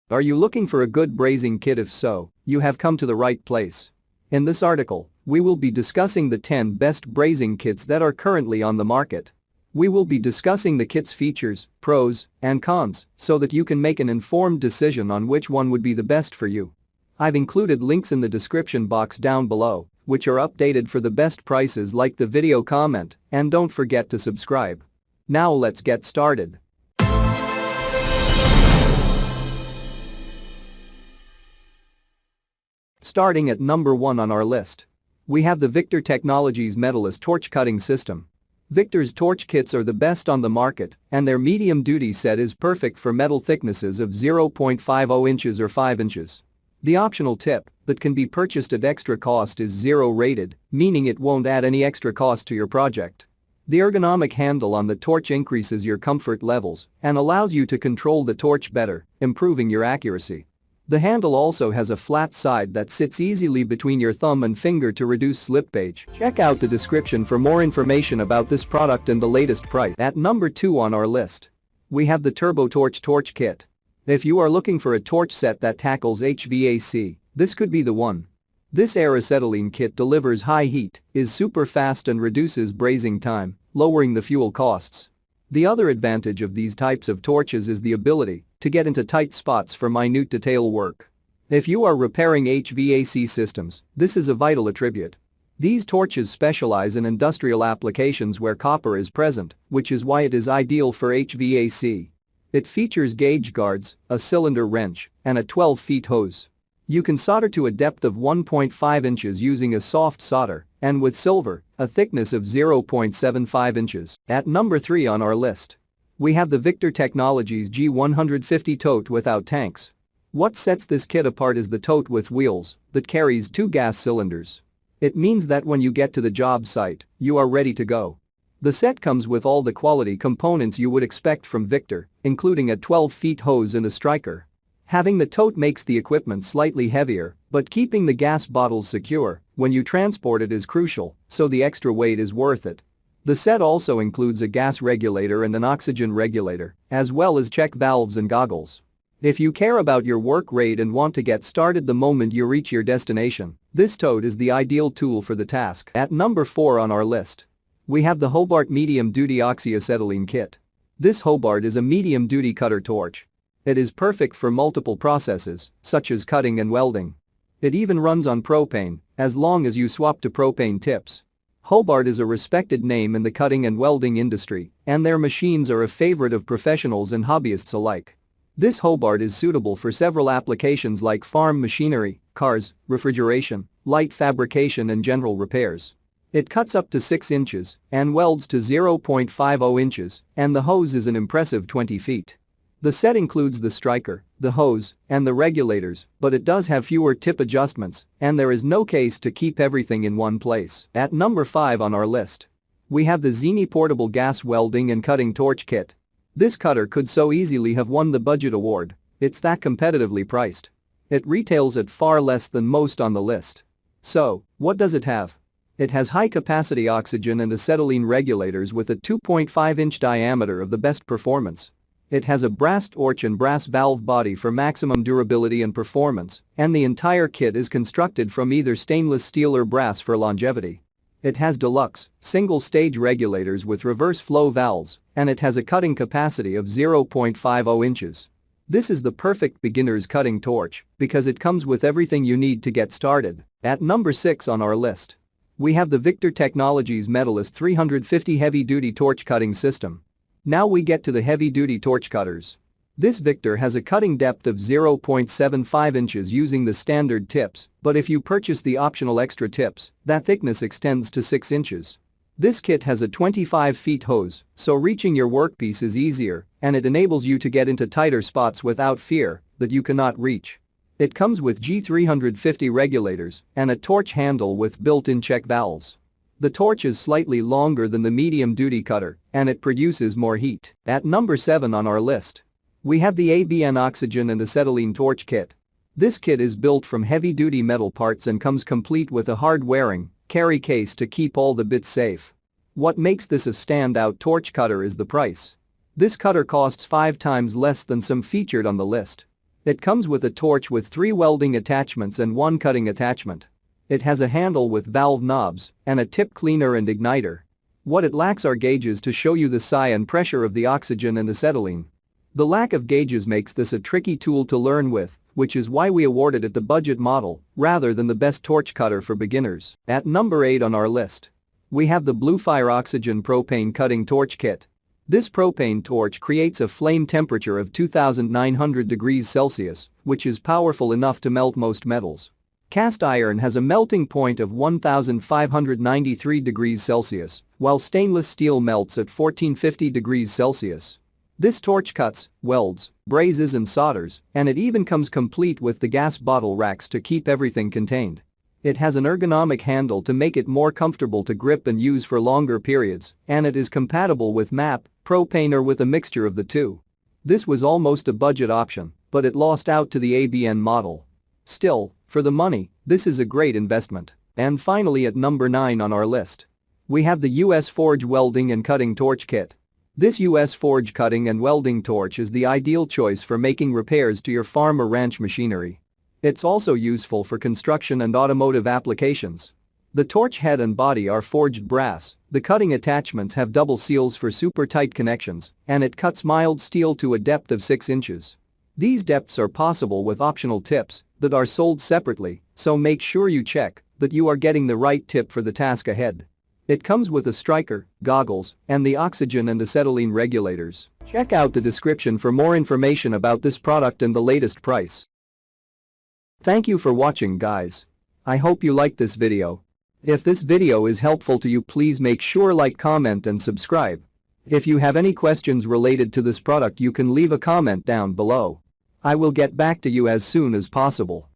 Are you looking for a good brazing kit? If so, you have come to the right place. In this article, we will be discussing the 10 best brazing kits that are currently on the market. We will be discussing the kit's features, pros, and cons so that you can make an informed decision on which one would be the best for you. I've included links in the description box down below, which are updated for the best prices. Like the video, comment, and don't forget to subscribe. Now let's get started. Starting at number 1 on our list, we have the Victor Technologies Metalist Torch Cutting System. Victor's torch kits are the best on the market, and their medium-duty set is perfect for metal thicknesses of 0.50 inches or 5 inches. The optional tip that can be purchased at extra cost is 0 rated, meaning it won't add any extra cost to your project. The ergonomic handle on the torch increases your comfort levels and allows you to control the torch better, improving your accuracy. The handle also has a flat side that sits easily between your thumb and finger to reduce slippage. Check out the description for more information about this product and the latest price. At number 2 on our list, we have the Turbo Torch Torch Kit. If you are looking for a torch set that tackles HVAC, this could be the one. This air-acetylene kit delivers high heat, is super fast and reduces brazing time, lowering the fuel costs. The other advantage of these types of torches is the ability to get into tight spots for minute detail work. If you are repairing HVAC systems, this is a vital attribute. These torches specialize in industrial applications where copper is present, which is why it is ideal for HVAC. It features gauge guards, a cylinder wrench, and a 12-foot hose. You can solder to a depth of 1.5 inches using a soft solder, and with silver, a thickness of 0.75 inches. At number 3 on our list, we have the Victor Technologies G150 Tote Without Tanks. What sets this kit apart is the tote with wheels that carries 2 gas cylinders. It means that when you get to the job site, you are ready to go. The set comes with all the quality components you would expect from Victor, including a 12-foot hose and a striker. Having the tote makes the equipment slightly heavier, but keeping the gas bottles secure when you transport it is crucial, so the extra weight is worth it. The set also includes a gas regulator and an oxygen regulator, as well as check valves and goggles. If you care about your work rate and want to get started the moment you reach your destination, this tote is the ideal tool for the task. At number 4 on our list, we have the Hobart Medium Duty Oxyacetylene Kit. This Hobart is a medium-duty cutter torch. It is perfect for multiple processes, such as cutting and welding. It even runs on propane, as long as you swap to propane tips. Hobart is a respected name in the cutting and welding industry, and their machines are a favorite of professionals and hobbyists alike. This Hobart is suitable for several applications like farm machinery, cars, refrigeration, light fabrication and general repairs. It cuts up to 6 inches and welds to 0.50 inches, and the hose is an impressive 20 feet. The set includes the striker, the hose, and the regulators, but it does have fewer tip adjustments, and there is no case to keep everything in one place. At number 5 on our list, we have the Zini Portable Gas Welding and Cutting Torch Kit. This cutter could so easily have won the budget award, it's that competitively priced. It retails at far less than most on the list. So, what does it have? It has high-capacity oxygen and acetylene regulators with a 2.5-inch diameter of the best performance. It has a brass torch and brass valve body for maximum durability and performance, and the entire kit is constructed from either stainless steel or brass for longevity. It has deluxe, single-stage regulators with reverse flow valves, and it has a cutting capacity of 0.50 inches. This is the perfect beginner's cutting torch because it comes with everything you need to get started. At number 6 on our list, we have the Victor Technologies Metalist 350 Heavy-Duty Torch Cutting System. Now we get to the heavy-duty torch cutters. This Victor has a cutting depth of 0.75 inches using the standard tips, but if you purchase the optional extra tips, that thickness extends to 6 inches. This kit has a 25-foot hose, so reaching your workpiece is easier, and it enables you to get into tighter spots without fear that you cannot reach. It comes with G350 regulators and a torch handle with built-in check valves. The torch is slightly longer than the medium-duty cutter, and it produces more heat. At number 7 on our list, we have the ABN Oxygen and Acetylene Torch Kit. This kit is built from heavy-duty metal parts and comes complete with a hard-wearing carry case to keep all the bits safe. What makes this a standout torch cutter is the price. This cutter costs 5 times less than some featured on the list. It comes with a torch with 3 welding attachments and 1 cutting attachment. It has a handle with valve knobs and a tip cleaner and igniter. What it lacks are gauges to show you the psi and pressure of the oxygen and acetylene. The lack of gauges makes this a tricky tool to learn with, which is why we awarded it the budget model rather than the best torch cutter for beginners. At number 8 on our list, we have the Bluefire Oxygen Propane Cutting Torch Kit. This propane torch creates a flame temperature of 2,900 degrees Celsius, which is powerful enough to melt most metals. Cast iron has a melting point of 1,593 degrees Celsius, while stainless steel melts at 1,450 degrees Celsius. This torch cuts, welds, brazes and solders, and it even comes complete with the gas bottle racks to keep everything contained. It has an ergonomic handle to make it more comfortable to grip and use for longer periods, and it is compatible with MAP, propane or with a mixture of the two. This was almost a budget option, but it lost out to the ABN model. Still, for the money, this is a great investment. And finally at number 9 on our list, we have the US Forge Welding and Cutting Torch Kit. This US Forge cutting and welding torch is the ideal choice for making repairs to your farm or ranch machinery. It's also useful for construction and automotive applications. The torch head and body are forged brass, the cutting attachments have double seals for super tight connections, and it cuts mild steel to a depth of 6 inches. These depths are possible with optional tips that are sold separately, so make sure you check that you are getting the right tip for the task ahead. It comes with a striker, goggles, and the oxygen and acetylene regulators. Check out the description for more information about this product and the latest price. Thank you for watching, guys. I hope you liked this video. If this video is helpful to you, please make sure like, comment and subscribe. If you have any questions related to this product, you can leave a comment down below. I will get back to you as soon as possible.